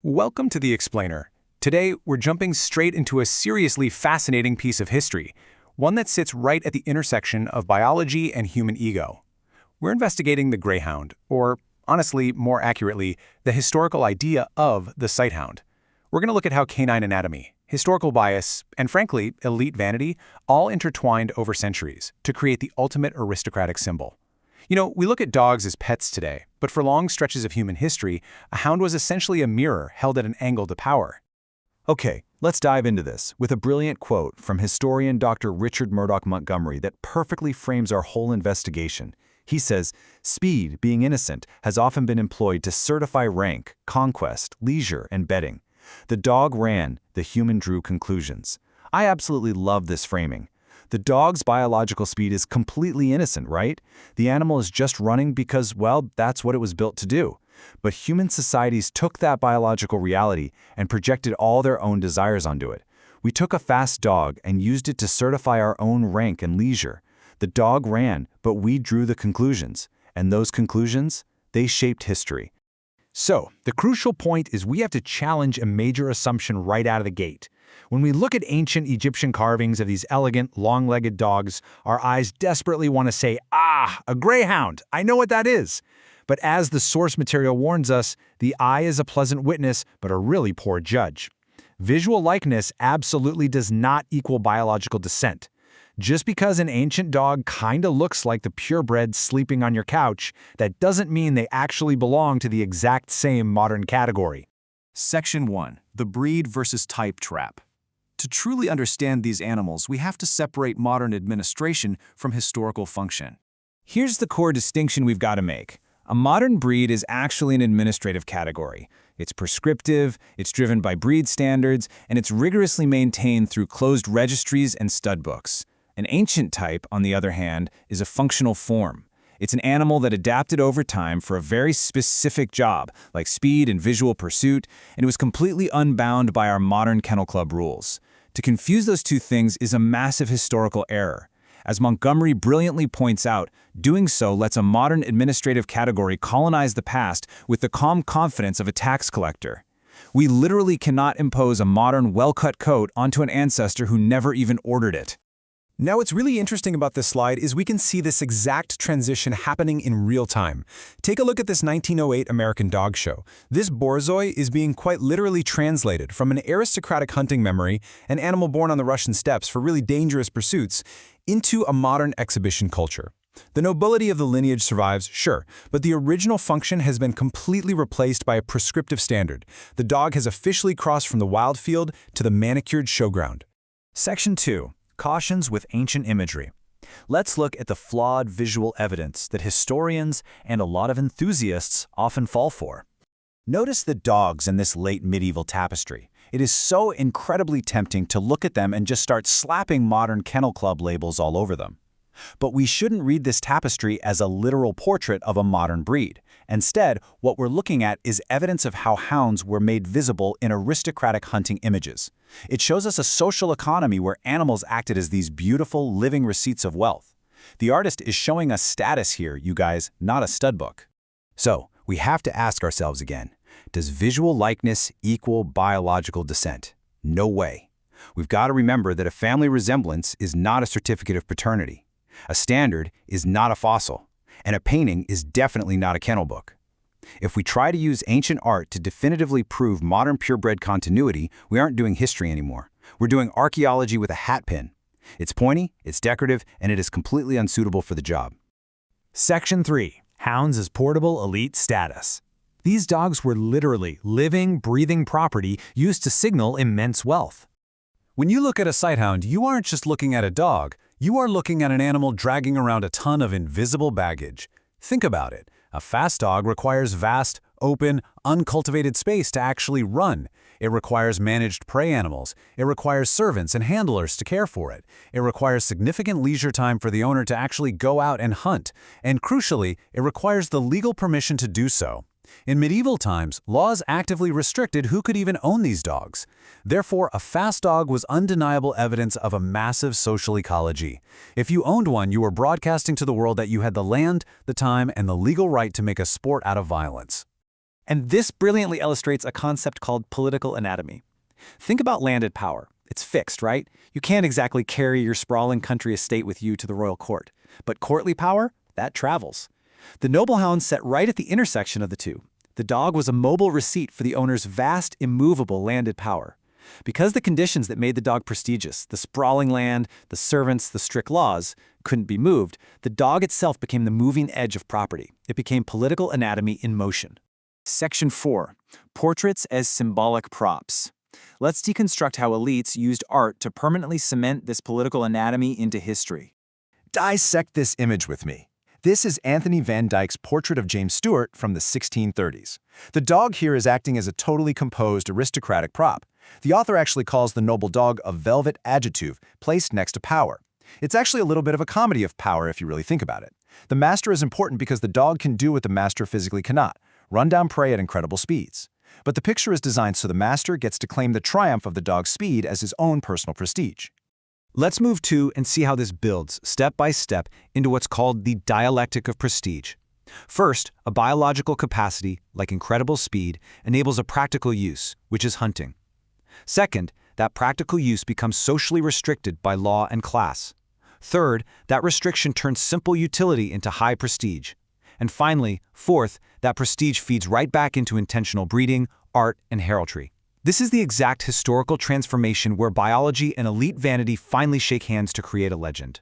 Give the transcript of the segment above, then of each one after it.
Welcome to The Explainer. Today, we're jumping straight into a seriously fascinating piece of history, one that sits right at the intersection of biology and human ego. We're investigating the Greyhound, or, honestly, more accurately, the historical idea of the sighthound. We're going to look at how canine anatomy, historical bias, and frankly, elite vanity all intertwined over centuries to create the ultimate aristocratic symbol. You know, we look at dogs as pets today, but for long stretches of human history, a hound was essentially a mirror held at an angle to power. Okay, let's dive into this with a brilliant quote from historian Dr. Richard Murdoch Montgomery that perfectly frames our whole investigation. He says, "Speed, being innocent, has often been employed to certify rank, conquest, leisure, and betting. The dog ran, the human drew conclusions." I absolutely love this framing. The dog's biological speed is completely innocent, right? The animal is just running because, well, that's what it was built to do. But human societies took that biological reality and projected all their own desires onto it. We took a fast dog and used it to certify our own rank and leisure. The dog ran, but we drew the conclusions. And those conclusions, they shaped history. So, the crucial point is we have to challenge a major assumption right out of the gate. When we look at ancient Egyptian carvings of these elegant, long-legged dogs, our eyes desperately want to say, a greyhound, I know what that is. But as the source material warns us, the eye is a pleasant witness, but a really poor judge. Visual likeness absolutely does not equal biological descent. Just because an ancient dog kinda looks like the purebred sleeping on your couch, that doesn't mean they actually belong to the exact same modern category. Section 1. The breed versus type trap. To truly understand these animals, we have to separate modern administration from historical function. Here's the core distinction we've got to make. A modern breed is actually an administrative category. It's prescriptive, it's driven by breed standards, and it's rigorously maintained through closed registries and stud books. An ancient type, on the other hand, is a functional form. It's an animal that adapted over time for a very specific job, like speed and visual pursuit, and it was completely unbound by our modern kennel club rules. To confuse those two things is a massive historical error. As Montgomery brilliantly points out, doing so lets a modern administrative category colonize the past with the calm confidence of a tax collector. We literally cannot impose a modern, well-cut coat onto an ancestor who never even ordered it. Now, what's really interesting about this slide is we can see this exact transition happening in real time. Take a look at this 1908 American Dog Show. This borzoi is being quite literally translated from an aristocratic hunting memory, an animal born on the Russian steppes for really dangerous pursuits, into a modern exhibition culture. The nobility of the lineage survives, sure, but the original function has been completely replaced by a prescriptive standard. The dog has officially crossed from the wild field to the manicured showground. Section 2. Cautions with ancient imagery. Let's look at the flawed visual evidence that historians and a lot of enthusiasts often fall for. Notice the dogs in this late medieval tapestry. It is so incredibly tempting to look at them and just start slapping modern kennel club labels all over them. But we shouldn't read this tapestry as a literal portrait of a modern breed. Instead, what we're looking at is evidence of how hounds were made visible in aristocratic hunting images. It shows us a social economy where animals acted as these beautiful, living receipts of wealth. The artist is showing us status here, you guys, not a stud book. So, we have to ask ourselves again, does visual likeness equal biological descent? No way. We've got to remember that a family resemblance is not a certificate of paternity. A standard is not a fossil, and a painting is definitely not a kennel book. If we try to use ancient art to definitively prove modern purebred continuity, we aren't doing history anymore. We're doing archaeology with a hat pin. It's pointy, it's decorative, and it is completely unsuitable for the job. Section 3. Hounds as portable elite status. These dogs were literally living, breathing property used to signal immense wealth. When you look at a sighthound, you aren't just looking at a dog. You are looking at an animal dragging around a ton of invisible baggage. Think about it. A fast dog requires vast, open, uncultivated space to actually run. It requires managed prey animals. It requires servants and handlers to care for it. It requires significant leisure time for the owner to actually go out and hunt. And crucially, it requires the legal permission to do so. In medieval times, laws actively restricted who could even own these dogs. Therefore, a fast dog was undeniable evidence of a massive social ecology. If you owned one, you were broadcasting to the world that you had the land, the time, and the legal right to make a sport out of violence. And this brilliantly illustrates a concept called political anatomy. Think about landed power. It's fixed, right? You can't exactly carry your sprawling country estate with you to the royal court. But courtly power? That travels. The Noble Hound sat right at the intersection of the two. The dog was a mobile receipt for the owner's vast, immovable landed power. Because the conditions that made the dog prestigious, the sprawling land, the servants, the strict laws, couldn't be moved, the dog itself became the moving edge of property. It became political anatomy in motion. Section 4. Portraits as symbolic props. Let's deconstruct how elites used art to permanently cement this political anatomy into history. Dissect this image with me. This is Anthony van Dyck's portrait of James Stewart from the 1630s. The dog here is acting as a totally composed aristocratic prop. The author actually calls the noble dog a velvet adjective placed next to power. It's actually a little bit of a comedy of power if you really think about it. The master is important because the dog can do what the master physically cannot, run down prey at incredible speeds. But the picture is designed so the master gets to claim the triumph of the dog's speed as his own personal prestige. Let's move to and see how this builds, step by step, into what's called the dialectic of prestige. First, a biological capacity, like incredible speed, enables a practical use, which is hunting. Second, that practical use becomes socially restricted by law and class. Third, that restriction turns simple utility into high prestige. And finally, fourth, that prestige feeds right back into intentional breeding, art, and heraldry. This is the exact historical transformation where biology and elite vanity finally shake hands to create a legend.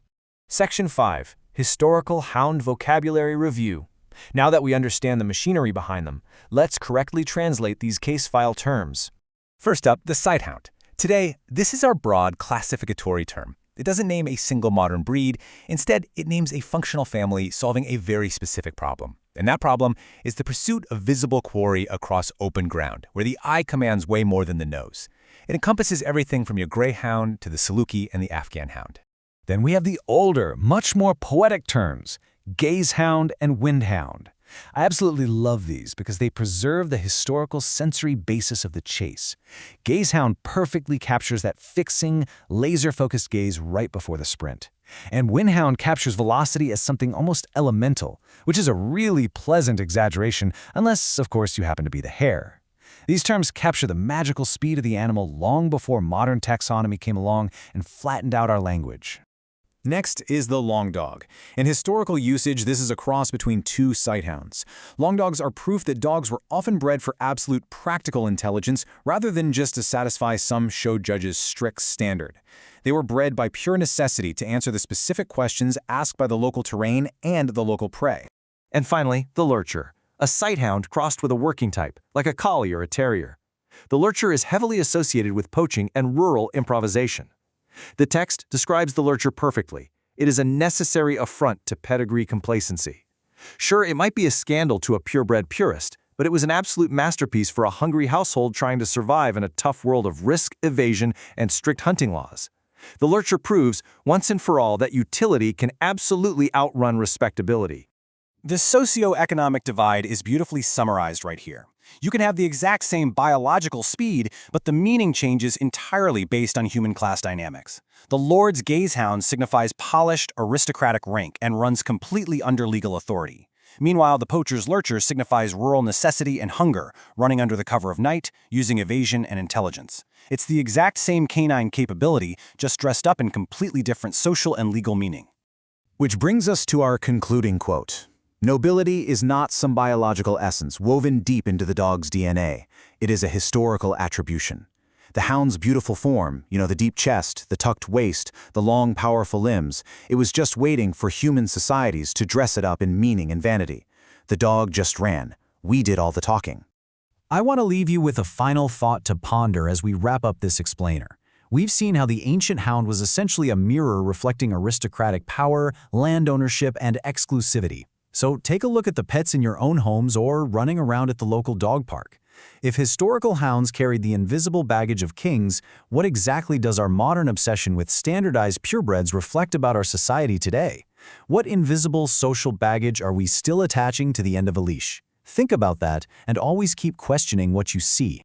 Section 5. Historical Hound Vocabulary Review. Now that we understand the machinery behind them, let's correctly translate these case file terms. First up, the sighthound. Today, this is our broad classificatory term. It doesn't name a single modern breed. Instead, it names a functional family solving a very specific problem. And that problem is the pursuit of visible quarry across open ground, where the eye commands way more than the nose. It encompasses everything from your Greyhound to the Saluki and the Afghan hound. Then we have the older, much more poetic terms, gazehound and windhound. I absolutely love these because they preserve the historical sensory basis of the chase. Gazehound perfectly captures that fixing, laser-focused gaze right before the sprint. And windhound captures velocity as something almost elemental, which is a really pleasant exaggeration unless, of course, you happen to be the hare. These terms capture the magical speed of the animal long before modern taxonomy came along and flattened out our language. Next is the long dog. In historical usage, this is a cross between two sighthounds. Long dogs are proof that dogs were often bred for absolute practical intelligence rather than just to satisfy some show judge's strict standard. They were bred by pure necessity to answer the specific questions asked by the local terrain and the local prey. And finally, the lurcher, a sighthound crossed with a working type, like a collie or a terrier. The lurcher is heavily associated with poaching and rural improvisation. The text describes the lurcher perfectly. It is a necessary affront to pedigree complacency. Sure, it might be a scandal to a purebred purist, but it was an absolute masterpiece for a hungry household trying to survive in a tough world of risk, evasion, and strict hunting laws. The lurcher proves, once and for all, that utility can absolutely outrun respectability. The socioeconomic divide is beautifully summarized right here. You can have the exact same biological speed, but the meaning changes entirely based on human class dynamics. The Lord's gazehound signifies polished, aristocratic rank and runs completely under legal authority. Meanwhile, the poacher's lurcher signifies rural necessity and hunger, running under the cover of night, using evasion and intelligence. It's the exact same canine capability, just dressed up in completely different social and legal meaning. Which brings us to our concluding quote. Nobility is not some biological essence woven deep into the dog's DNA. It is a historical attribution. The hound's beautiful form, the deep chest, the tucked waist, the long, powerful limbs, it was just waiting for human societies to dress it up in meaning and vanity. The dog just ran. We did all the talking. I want to leave you with a final thought to ponder as we wrap up this explainer. We've seen how the ancient hound was essentially a mirror reflecting aristocratic power, land ownership, and exclusivity. So take a look at the pets in your own homes or running around at the local dog park. If historical hounds carried the invisible baggage of kings, what exactly does our modern obsession with standardized purebreds reflect about our society today? What invisible social baggage are we still attaching to the end of a leash? Think about that and always keep questioning what you see.